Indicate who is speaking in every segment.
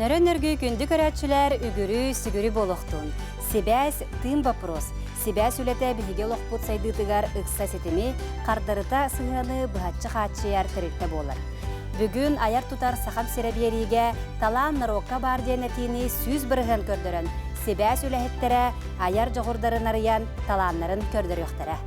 Speaker 1: Нөрөн-нөргүй күнді көрәтшілер үгірі сүгірі болуқтun. Себәс тым вопрос. Себәс үләті бігі лоқпут сайдытыгар ұқса сетімі қардарыта сыңғаны бұхатчы қатшияр тірікті болар. Бүгін аяр тұтар сақам серебериге талан нарокка бар денетini сүз бірігін көрдірін. Себәс үләхеттері аяр жоғырдарын арыян таланларын көрдір yoқтары.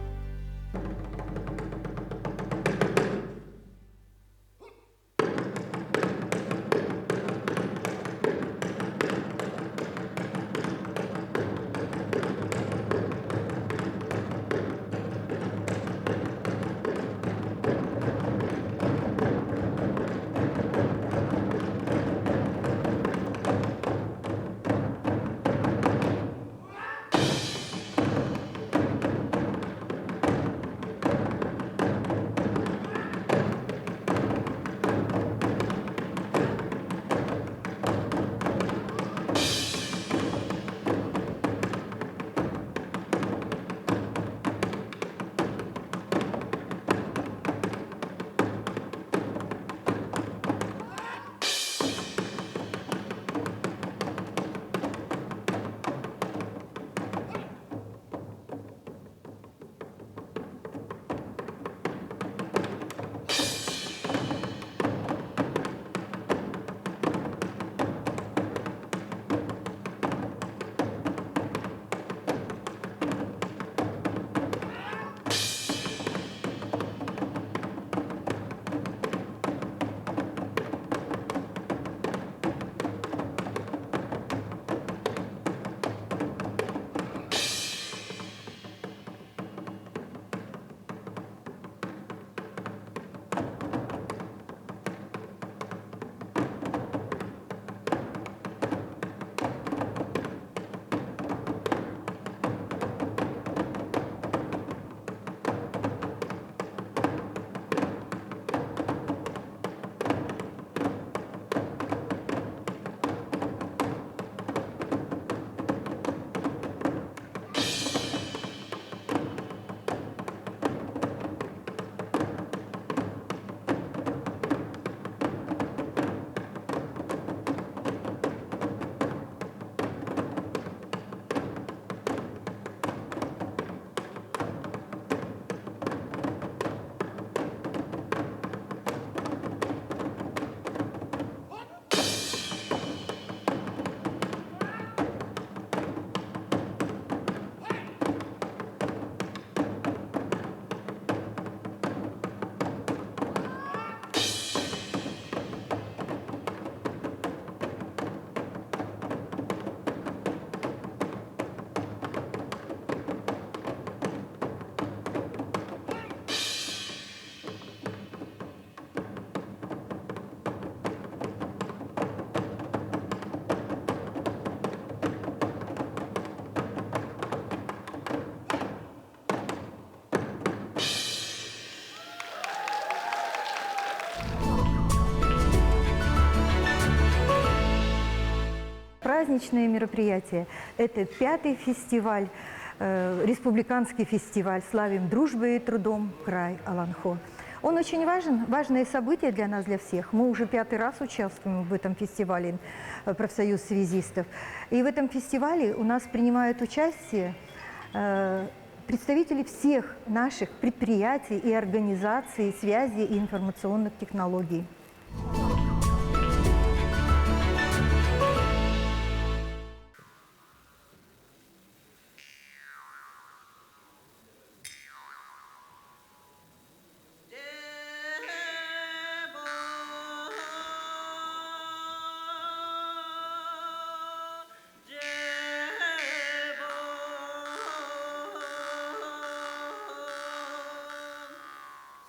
Speaker 2: Праздничное мероприятие. Это 5-й фестиваль, республиканский фестиваль «Славим дружбой и трудом край Аланхо». Он очень важен, важное событие для нас, для всех. Мы уже 5-й раз участвуем в этом фестивале, профсоюз связистов. И в этом фестивале у нас принимают участие представители всех наших предприятий и организаций связи и информационных технологий.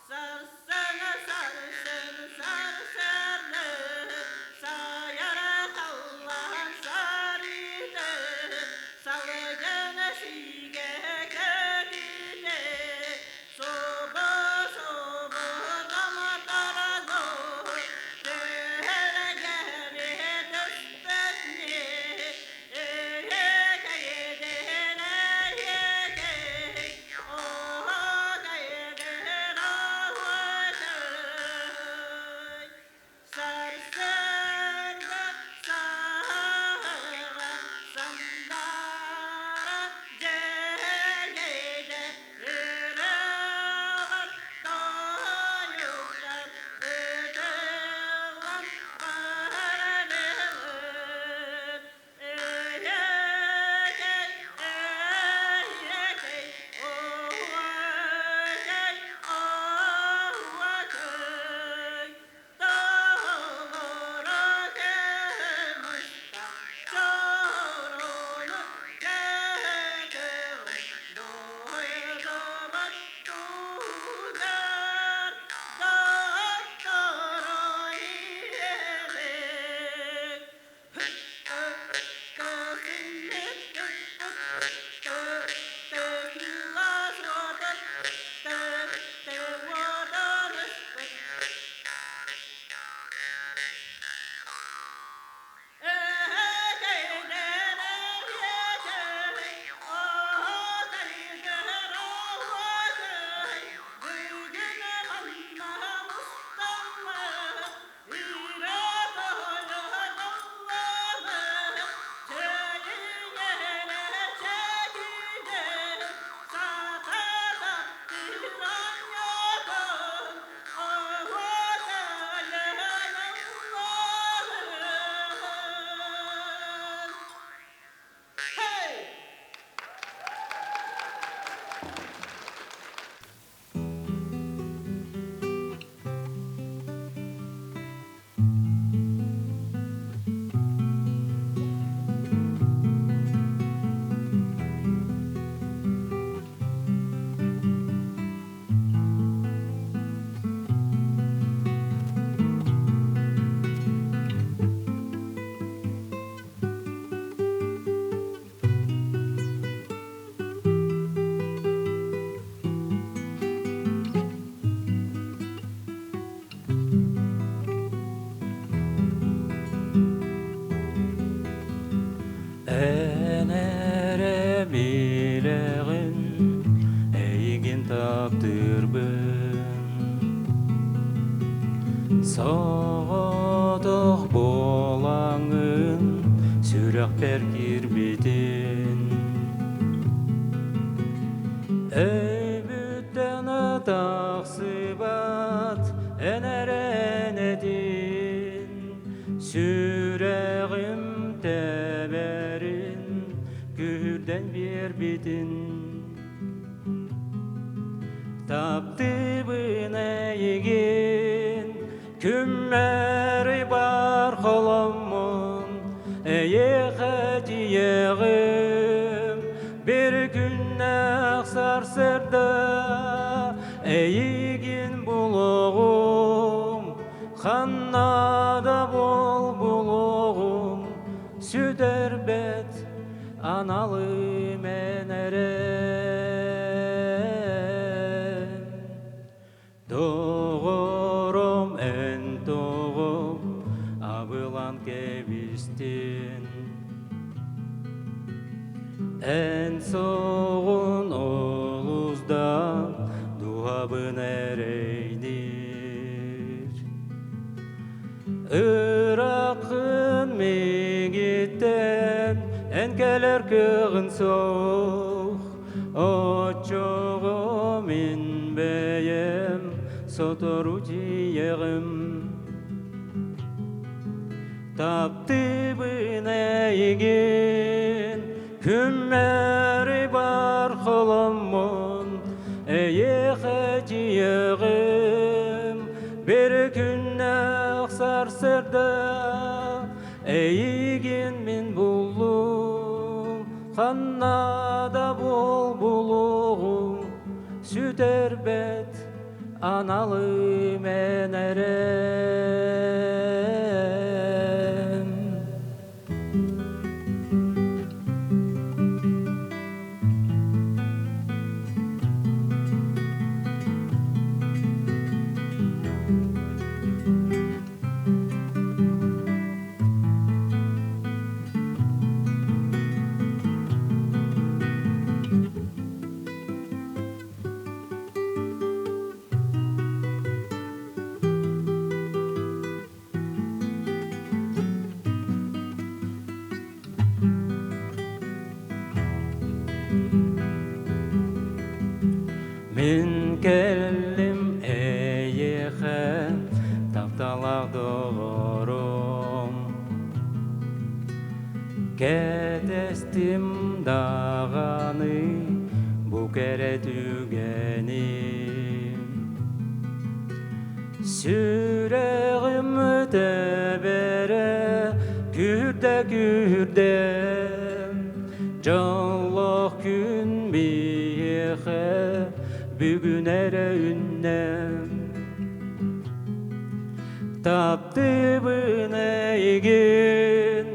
Speaker 3: Sar, sar, sar, sar, sar, sar. Соғытық болаңын сүрақ бер кірбеден Өйбіттен тақсыбат әнәрен әден Сүрәғім тәбәрін күрден бер бетін Тапты бұна еген Күммәрі бар қолымын Әйеқі дияғым Bir gün ақсар сырда Әйеген бұлығым Қаннада бол бұлығым Süt әрбәт аналым әнәрем Doğurum en doğum Abılan kebistin En soğun oluzdan Duhabın ereydir Irak'ın migitten Enkeler kığın soğuk O çoğu min beyem Sotoru diyegim Taptı bına egen Kümmeri var қолымын Әйеқі дiyegim Bir gün ақсар сырда Әйеген мен бұлым Қаннада бол бұлығым Süt әрбәт analım әнәрем Мен келім әйеқі тапталақ doğurum Кетестім дағаны bu kere tügenim Süreğim tebere kürdem Canlıq gün biyeğe Bugün ere ünnem Taptı bına egen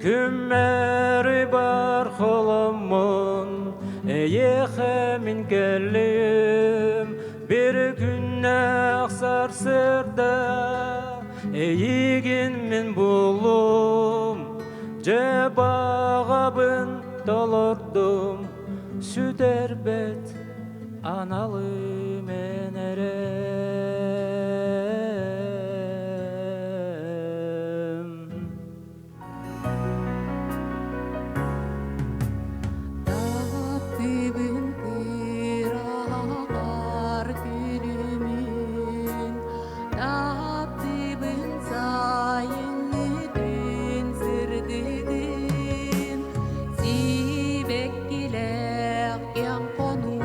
Speaker 3: Kümmeri var қолымын Әйеқі min келім Bir gün ақсар сырда Әйеген min бұлым Жабағабын толырдым Süt әрбәт analım әнәрем
Speaker 4: Таптыбын тырағар күлімен Таптыбын сайынны түн сырдыдын Сибек келек ян қону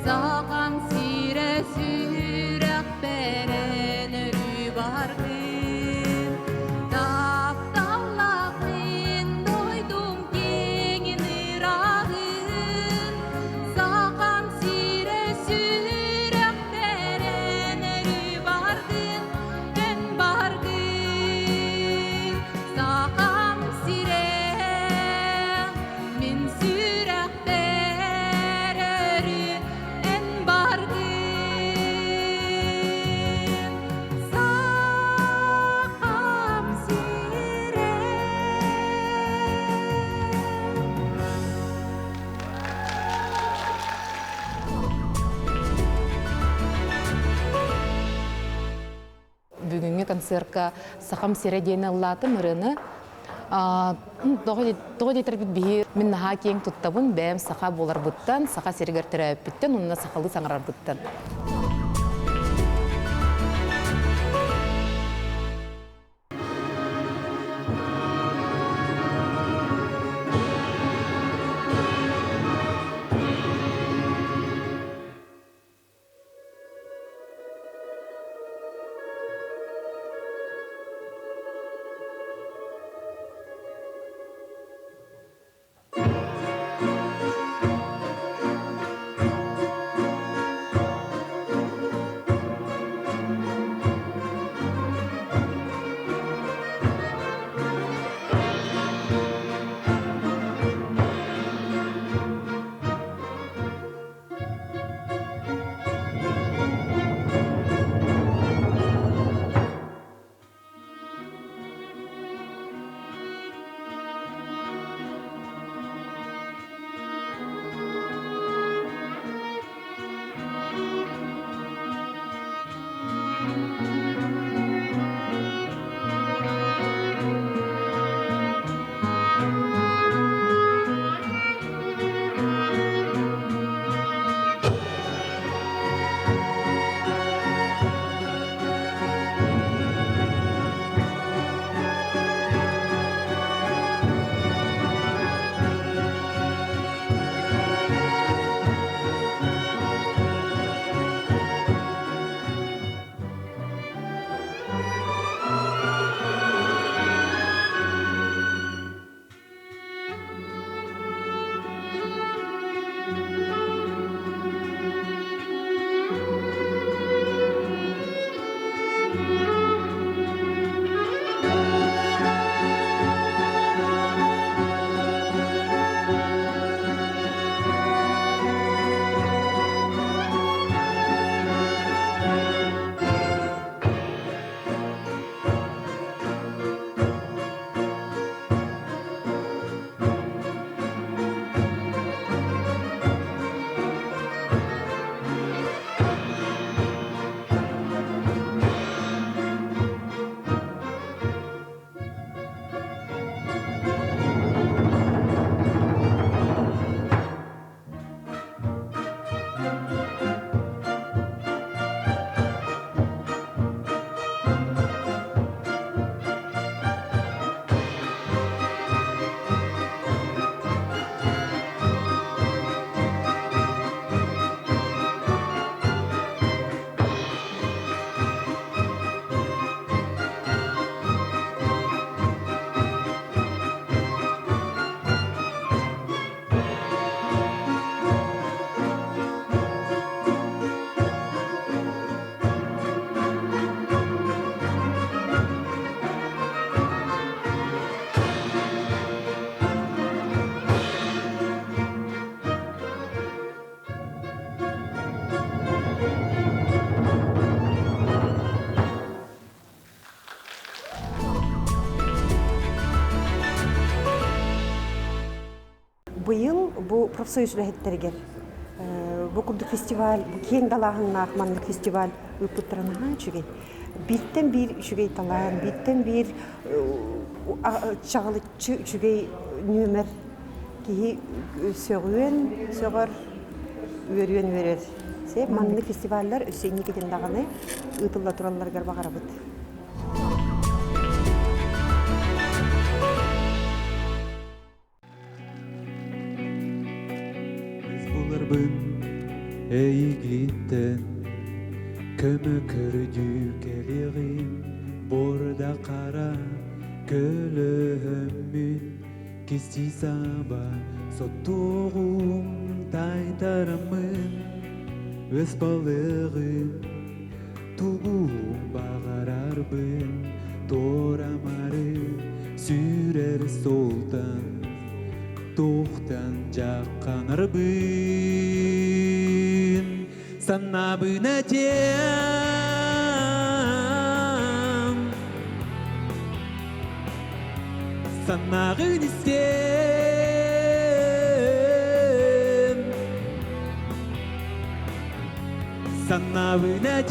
Speaker 4: Sağan sire sürek beren örü bardın Taptallağın doydum kengin ırağın Sağan sire sürek beren örü bardın Ben bardın Sağan sire min sürek berörü en bardın Sağam sire
Speaker 5: Бүгүнкү концертка сахам сире дейін аллатым ырыны. Тоғы дейтер бит бейір мен наға кең туттабын бәм саха болар бұттан, саха сирегер тірәп біттен, онына сақалы саңарар бұттан.
Speaker 6: Быйыл бу профсоюз рәхеттерген бу курдук фестиваль, бу кең далаһыннах манлык фестиваль үпүттөрөнө чүгей. Биттен бир чүгей талаан, биттен бир чагылычы чүгей нөмер ки сөгүн, сөгөр өрүн өрөр. Се манлык фестивальлер өсөйни кетен даганы ытылла туралларга багарабыт.
Speaker 7: Biz bularбын
Speaker 3: Eğitten kömü kördük eleğim Borda kara kölömün Kisti saba sotuğum taytarımın Öz balığım tuğum bağırarbın Toramarı sürer soldan Tohtan jakkanarbın Sana bınacağım Sana gınistem Sana bınacağım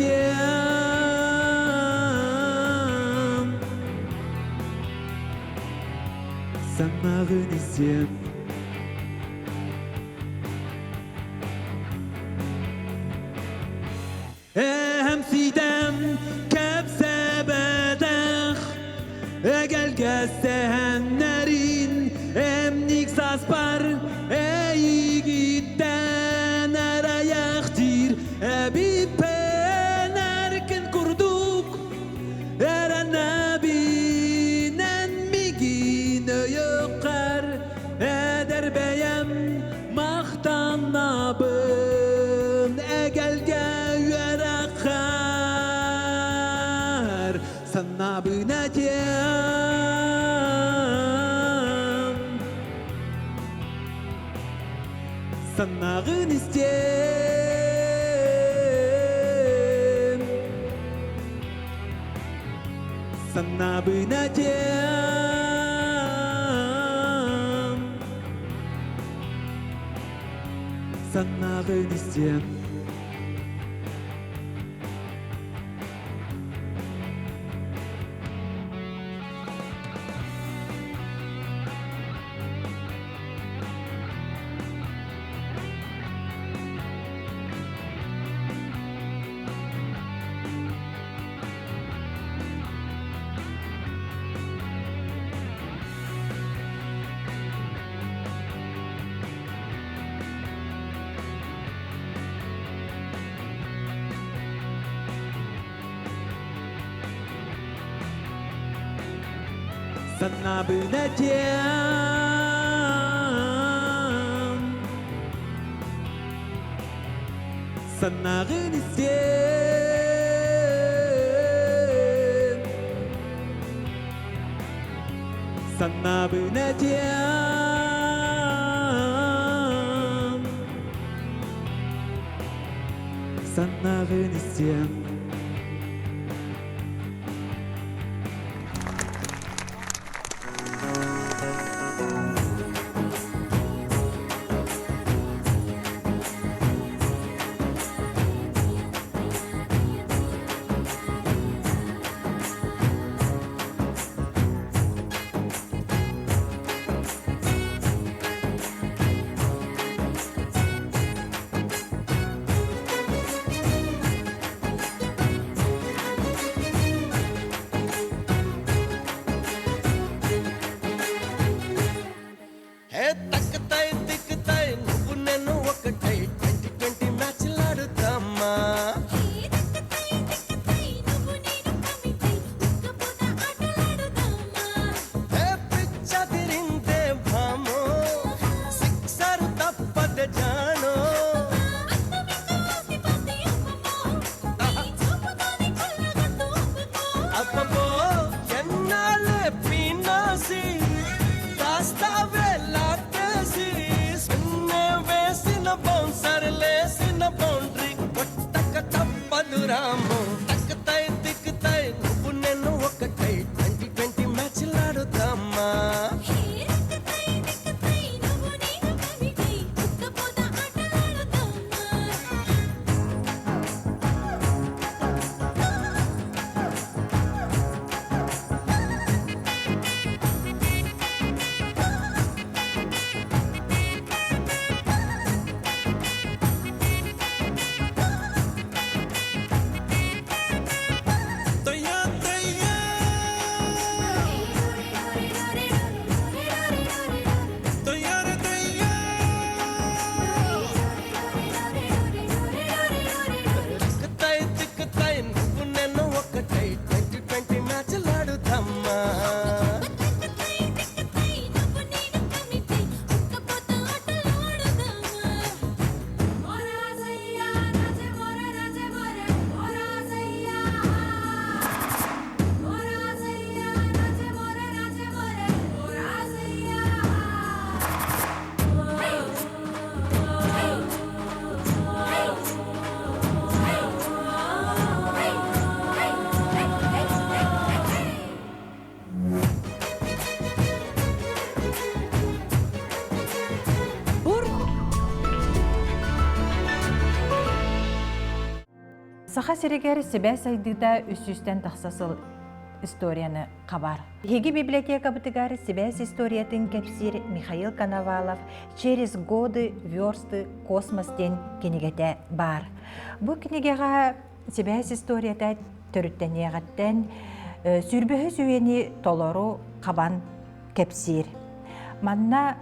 Speaker 3: Sana gınistem Hem sidem kepse bedech Egel gesehenlerin emnik saspar Ey gitten erayakhtir Ebi penerkin kurduk Eren ebinen migin öyökar Eder beyem mahtan nabın Egel akar Sana bınacağım Sana gınistem Sana bınacağım Sana gınistem Sana bınacağım Sana gınistem Sana bınacağım Sana gınistem
Speaker 7: Саха серегер себе сайдыда үсүстен тахсасыл историяны қабар. Хеги библиотека бытыгар Себяс историятын кепсир Михаил Коновалов «Через годы, версты, космостен» кенигете бар. Бу кенигега Себяс историята төрүттенегеттен сүрбөһө сүйени толору қабан кепсир. Манна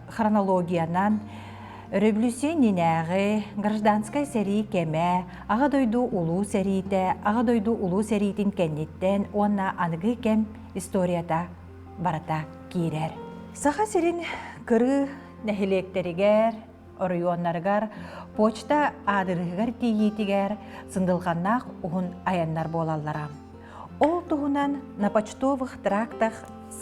Speaker 7: хронологиянан революционинәгы, гражданскай сери кеме, ага дойду улу серите, ага дойду улу серитин кенниттен, онна аныгы кем историята барата кирер. Саха серин кыры нәхилектеригер, орыйоннаргар, почта адырыгар тиетигер, сындылғаннақ уғын аяннар болаллара. Ол туғынан на почтовых трактах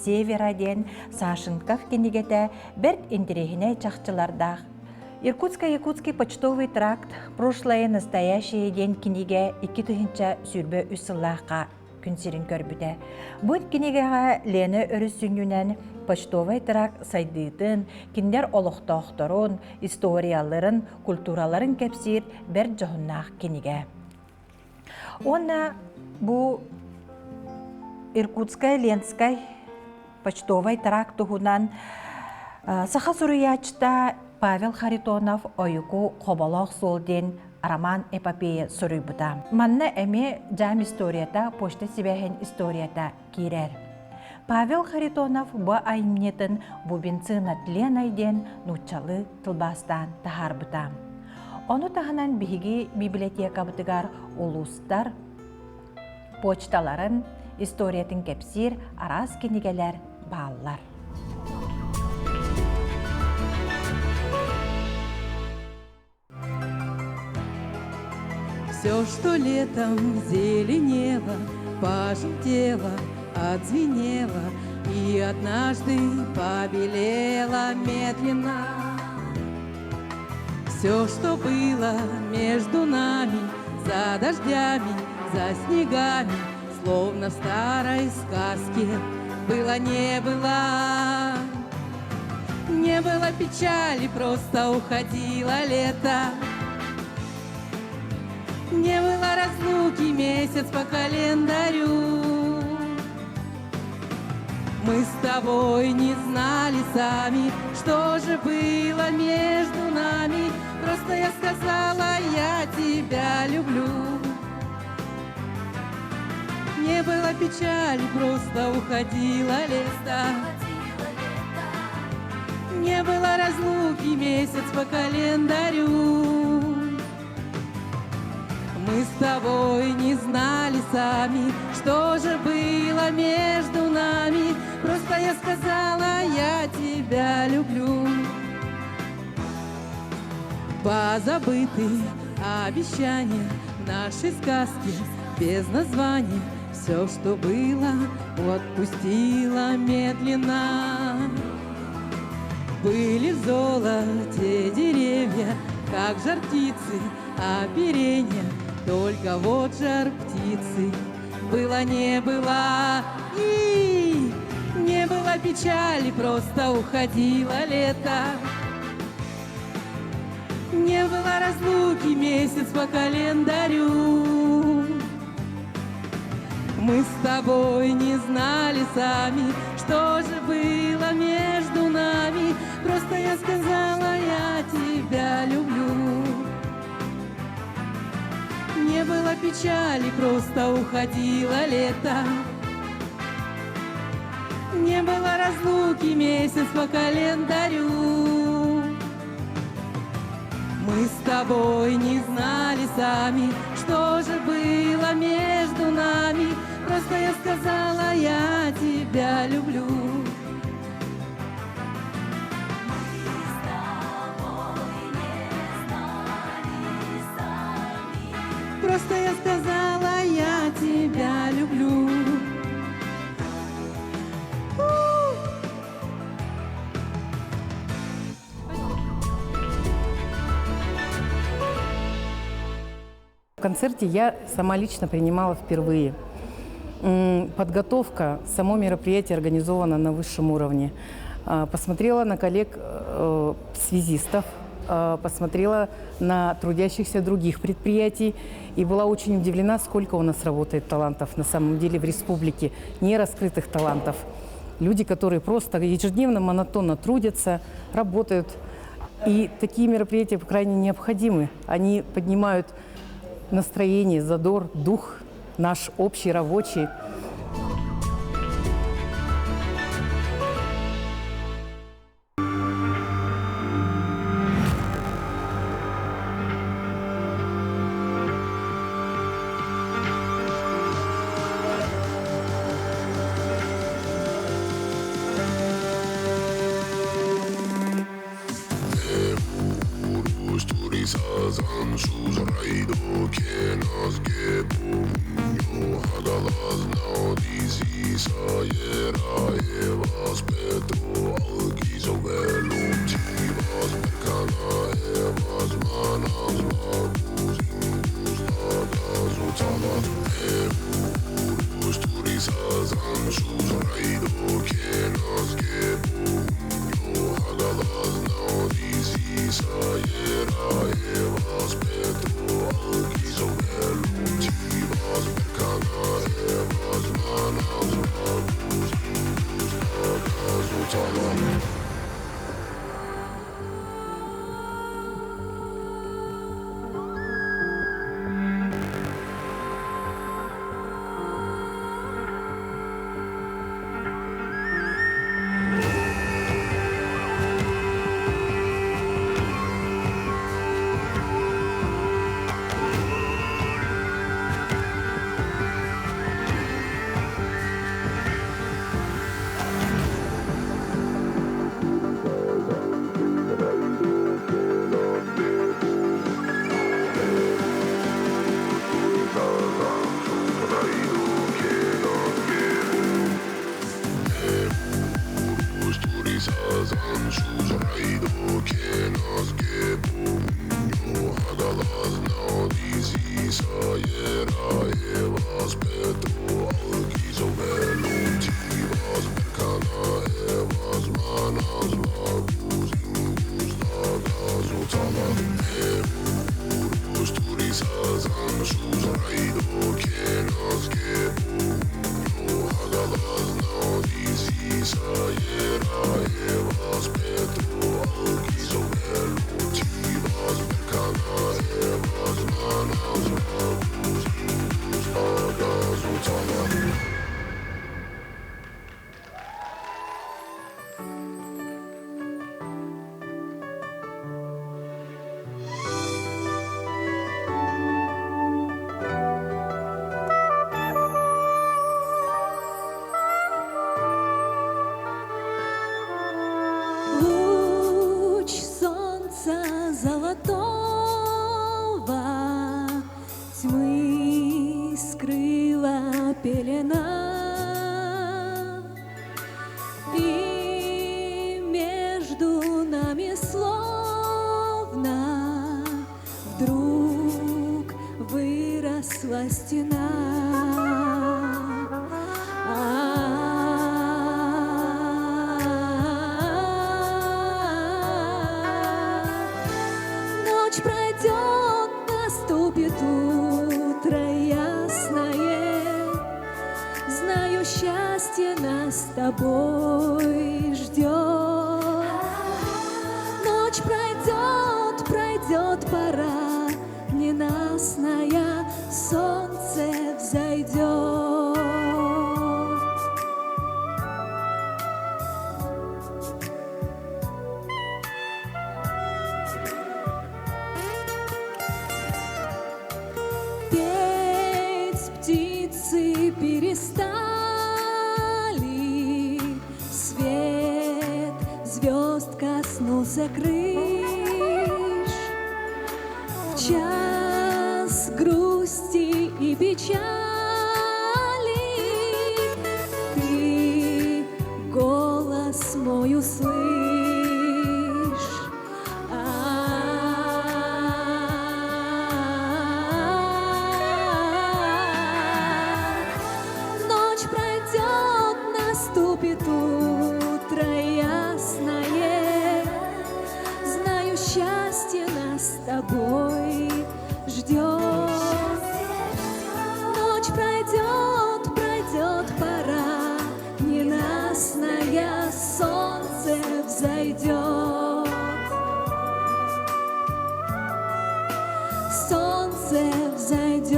Speaker 7: Севераден, Сашынках кенигете берт интерехине чахчылардах. Иркутско-Якутский почтовый тракт прошлое настоящее день книге 2000 сүрбө үсыллаққа күнсерін көрбіде. Бұл книгеға лені өрісүнінен почтовый тракт сайдыйтын, киндер олықтоқторын, историяларын, культураларын кепсир бір жоғыннақ книге. Онна бұл Иркутско-Ленскай почтовый тракт туғынан саха суруячта Павел Харитонов ойуку қобалақ солден роман эпопея суруйбута. Манна эме жам историята, почта себяхен историята кирер. Павел Харитонов бұ айымнетін бубинцына тлен айден нучалы тылбастан тахарбута. Оны тағынан биһиги библиотека бытыгар улустар почталарын, историятын кепсир, арас кенигелер бааллар.
Speaker 8: Все, что летом зеленело, пожелтело, отзвенело и однажды побелело медленно. Все, что было между нами, за дождями, за снегами, словно в старой сказке, было не было. Не было печали, просто уходило лето. Не было разлуки, месяц по календарю. Мы с тобой не знали сами, что же было между нами. Просто я сказала, я тебя люблю. Не было печали, просто уходило лето. Не было разлуки, месяц по календарю. Мы с тобой не знали сами, что же было между нами. Просто я сказала, я тебя люблю. Позабыты обещания в нашей сказке без названия. Все, что было, отпустила медленно. Были в золоте деревья, как жар птицы, оперенья. Только вот жар птицы было не было. И не было печали, просто уходило лето. Не было разлуки, месяц по календарю. Мы с тобой не знали сами, что же было между нами. Просто я сказала, я тебя люблю. Не было печали, просто уходило лето. Не было разлуки, месяц по календарю. Мы с тобой не знали сами, что же было между нами. Просто я сказала, я тебя люблю. Просто я сказала, я тебя люблю.
Speaker 9: В концерте я сама лично принимала впервые. Подготовка, само мероприятие организовано на высшем уровне. Посмотрела на коллег связистов, посмотрела на трудящихся других предприятий и была очень удивлена, сколько у нас работает талантов на самом деле в республике, нераскрытых талантов. Люди, которые просто ежедневно, монотонно трудятся, работают. И такие мероприятия крайне необходимы. Они поднимают настроение, задор, дух наш общий, рабочий.
Speaker 4: Тьмы скрыла пелена, и между нами словно вдруг выросла стена. Ночь пройдет, наступит утро ясное. Знаю, счастье нас с тобой ждет. Ночь пройдет, пройдет пора ненастная, солнце взойдет. Петь птицы перестали, свет звезд коснулся крыш. В час грусти и печали ты голос мой услышь. Ночь пройдет, наступит утро ясное. Знаю, счастье солнце взойдет,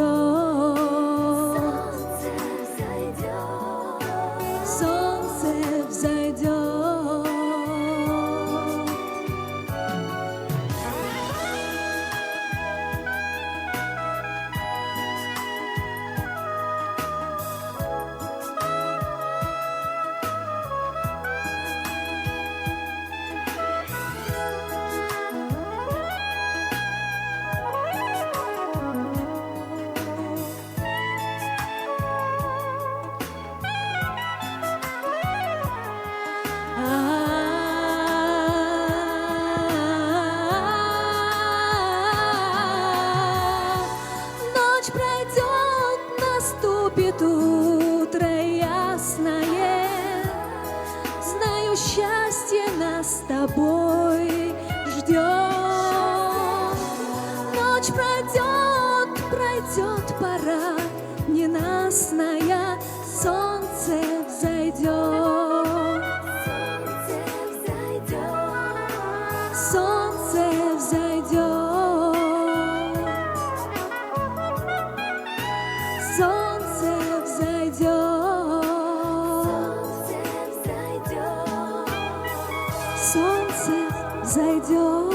Speaker 4: солнце взойдет. Ночь пройдет, наступит утро ясное. Знаю, счастье нас с тобой ждет. Ночь пройдет, пройдет пора ненастная, солнце взойдет. Солнце взойдет, солнце взойдет, солнце взойдет.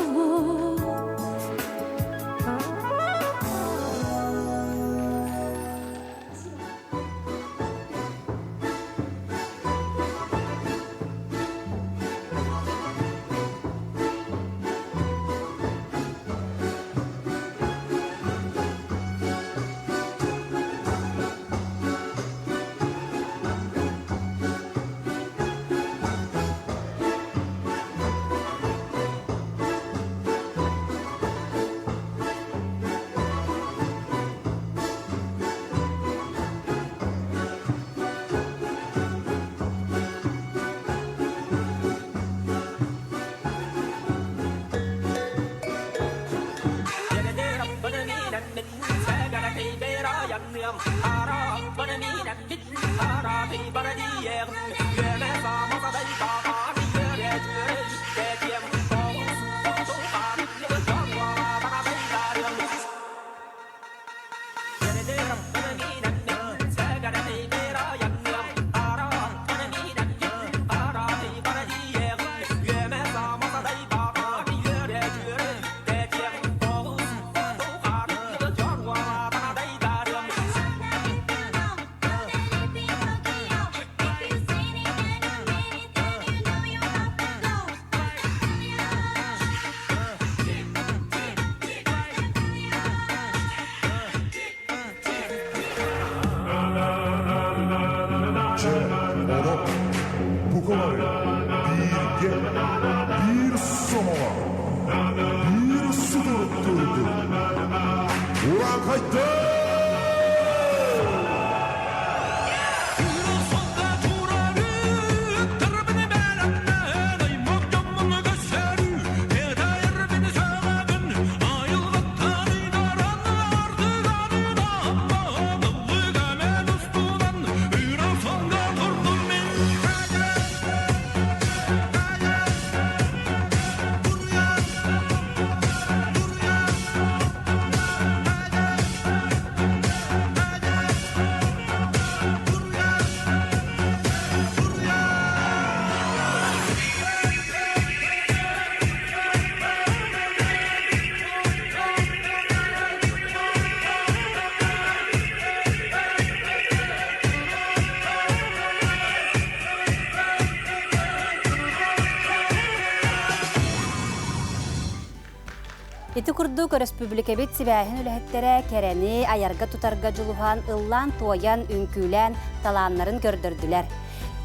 Speaker 1: Ити курдук республикабит сибәһин үләһеттерә кәрәне аярга тутарга жулухан ыллан тоян үнкүлән таланнарын көрдөрдүләр.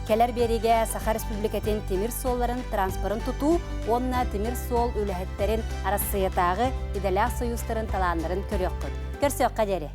Speaker 1: Келер бериге Саха Республикатын темир солларын транспорын туту, онна темир сол үләһеттерин арасыятагы иделәк союзтарын таланнарын көрөккүт. Көрсөк кадери.